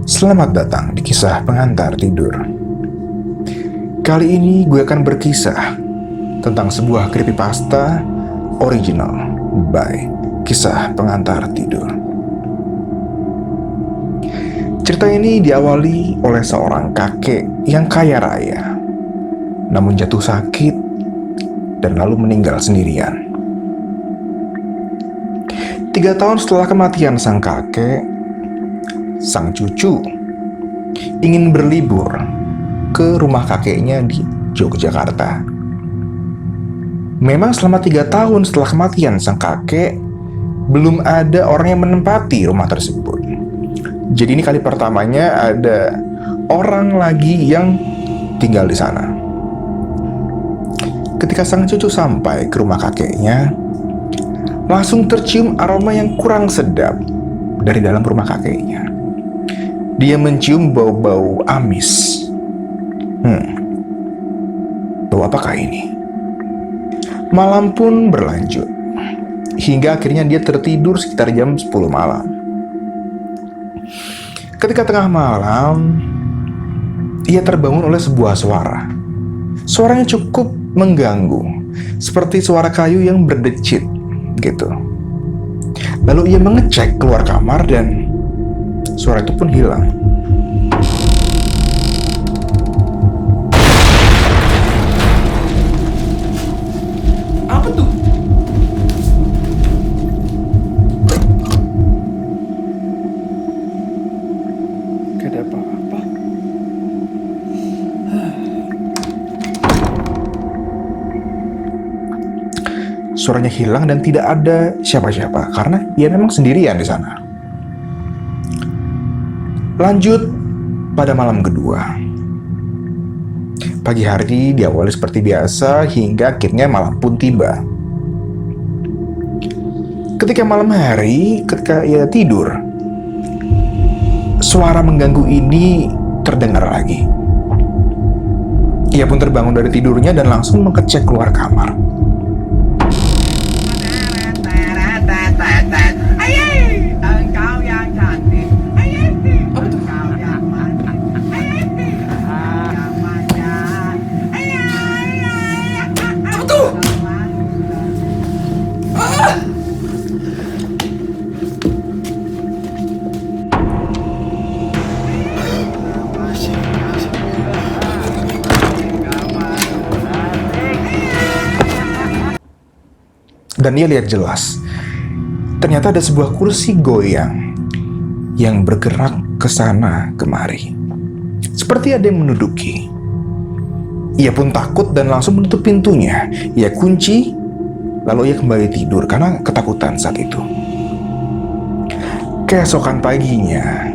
Selamat datang di kisah pengantar tidur. Kali ini gue akan berkisah tentang sebuah creepypasta original by Kisah Pengantar Tidur. Cerita ini diawali oleh seorang kakek yang kaya raya, namun jatuh sakit dan lalu meninggal sendirian. 3 tahun setelah kematian sang kakek, sang cucu ingin berlibur ke rumah kakeknya di Yogyakarta. Memang selama 3 tahun setelah kematian sang kakek, belum ada orang yang menempati rumah tersebut. Jadi ini kali pertamanya ada orang lagi yang tinggal di sana. Ketika sang cucu sampai ke rumah kakeknya, langsung tercium aroma yang kurang sedap dari dalam rumah kakeknya. Dia mencium bau-bau amis. Bau apakah ini? Malam pun berlanjut, hingga akhirnya dia tertidur sekitar jam 10 malam. Ketika tengah malam, ia terbangun oleh sebuah suara. Suaranya cukup mengganggu, seperti suara kayu yang berdecit gitu. Lalu ia mengecek keluar kamar dan suara itu pun hilang. Apa tuh? Gak ada apa-apa. Suaranya hilang dan tidak ada siapa-siapa karena ia memang sendirian di sana. Lanjut pada malam kedua. Pagi hari diawali seperti biasa hingga akhirnya malam pun tiba. Ketika malam hari, ketika ia tidur, suara mengganggu ini terdengar lagi. Ia pun terbangun dari tidurnya dan langsung mengecek keluar kamar. Engkau yang cantik. Apa tuh? Engkau yang manis. Yang manja. Apa tuh? Dan ia lihat jelas. Ternyata ada sebuah kursi goyang yang bergerak ke sana kemari. Seperti ada yang menduduki. Ia pun takut dan langsung menutup pintunya. Ia kunci, lalu ia kembali tidur karena ketakutan saat itu. Keesokan paginya,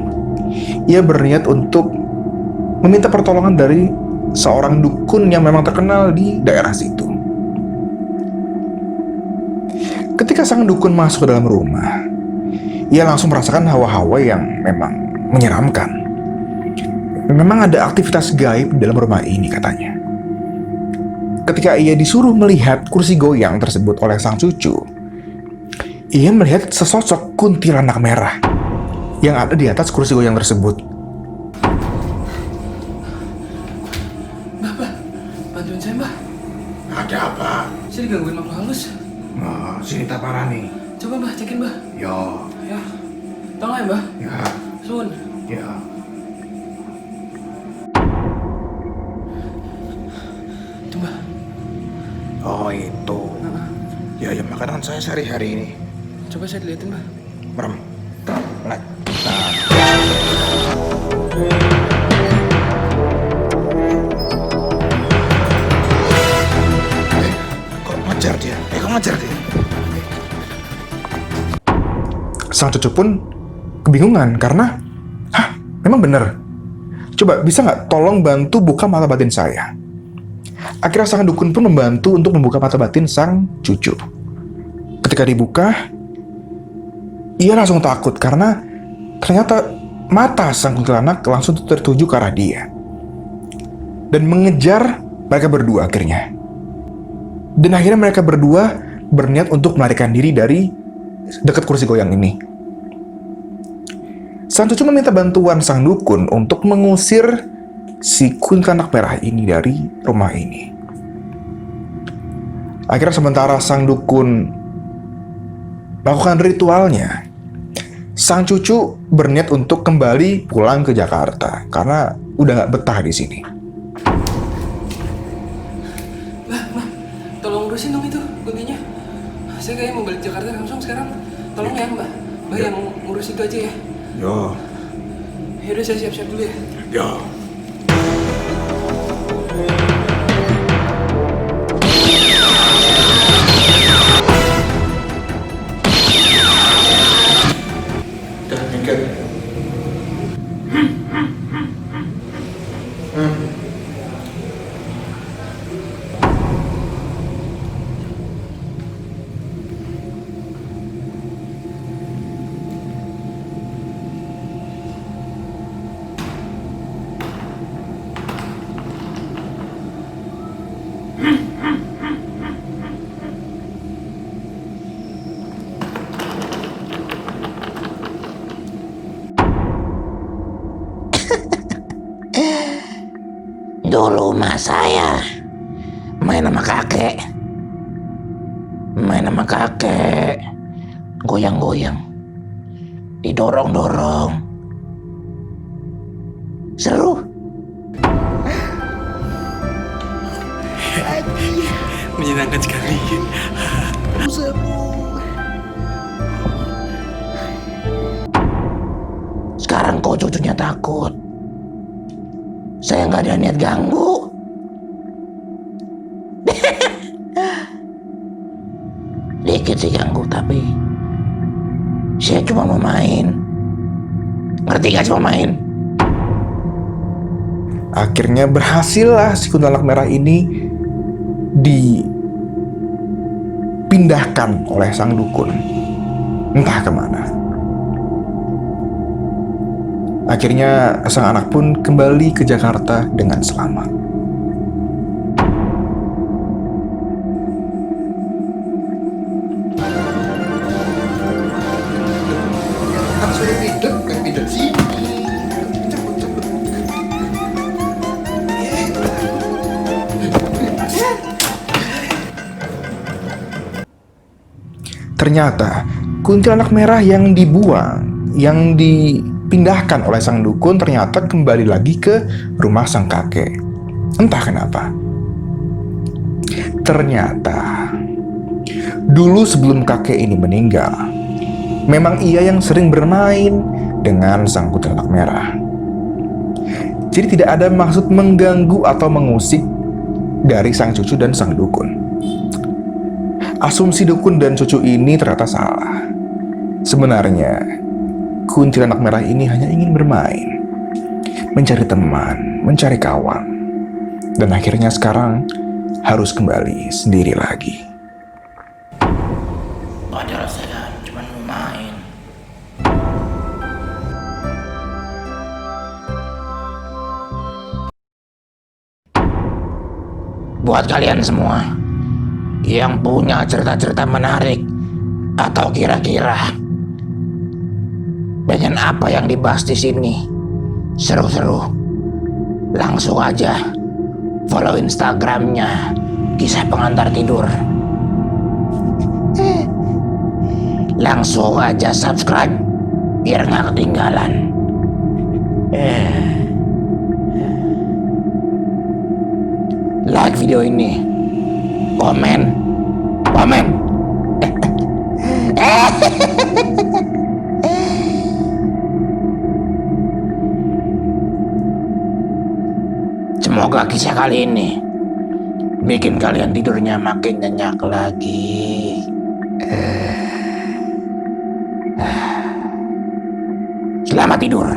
ia berniat untuk meminta pertolongan dari seorang dukun yang memang terkenal di daerah situ. Ketika sang dukun masuk ke dalam rumah, ia langsung merasakan hawa-hawa yang memang menyeramkan. Memang ada aktivitas gaib di dalam rumah ini katanya. Ketika ia disuruh melihat kursi goyang tersebut oleh sang cucu, ia melihat sesosok kuntilanak merah yang ada di atas kursi goyang tersebut. Mbak, bantuin saya mbak. Ada apa? Saya digangguin makhluk halus. Oh, sini parah nih. Coba mbak, cekin mbak. Yo, Ya, tolong ya mbak. ya, Sun. ya. Itu mbak. Oh itu. Ya, ya makanan saya sehari-hari ini. Coba saya dilihatin mbak. Merem. Nah. Kok ngejar dia? Sang cucu pun kebingungan karena, memang benar. Coba bisa nggak tolong bantu buka mata batin saya? Akhirnya sang dukun pun membantu untuk membuka mata batin sang cucu. Ketika dibuka, ia langsung takut karena ternyata mata sang kuntilanak langsung tertuju ke arah dia dan mengejar mereka berdua akhirnya. Dan akhirnya mereka berdua berniat untuk melarikan diri dari dekat kursi goyang ini. sang cucu meminta bantuan sang dukun untuk mengusir si kuntilanak merah ini dari rumah ini. Akhirnya sementara sang dukun melakukan ritualnya, sang cucu berniat untuk kembali pulang ke Jakarta karena udah gak betah di sini. Mbah, tolong urusin dong itu guntingnya. Saya kayaknya mau balik Jakarta langsung sekarang. Tolong ya Mbah. Mbah yang ngurus itu aja ya. Yo, Yaudah saya siap-siap dulu ya. yo. Udah mikir. Dulu mah saya main sama kakek. Goyang-goyang. Didorong-dorong. Seru. Menyenangkan sekali. Sekarang kok cucunya takut. Saya nggak ada niat ganggu. Dikit sih ganggu, tapi saya cuma mau main. Ngerti gak cuma main? Akhirnya berhasillah si kuntilanak merah ini dipindahkan oleh sang dukun. Entah kemana. Akhirnya sang anak pun kembali ke Jakarta dengan selamat. Ternyata kuntilanak merah yang dibuang, yang dipindahkan oleh sang dukun ternyata kembali lagi ke rumah sang kakek. Entah kenapa. Ternyata dulu sebelum kakek ini meninggal, memang ia yang sering bermain dengan sang kuntilanak merah. Jadi tidak ada maksud mengganggu atau mengusik dari sang cucu dan sang dukun. Asumsi dukun dan cucu ini ternyata salah. Sebenarnya, kuntilanak merah ini hanya ingin bermain, mencari teman, mencari kawan, dan akhirnya sekarang harus kembali sendiri lagi. Padahal saya cuma mau main. Buat kalian semua yang punya cerita-cerita menarik atau kira-kira pengen apa yang dibahas di sini seru-seru, langsung aja follow Instagramnya Kisah Pengantar Tidur. Langsung aja subscribe biar nggak ketinggalan. Like video ini, komen. Semoga kisah kali ini bikin kalian tidurnya makin nyenyak lagi. Selamat tidur.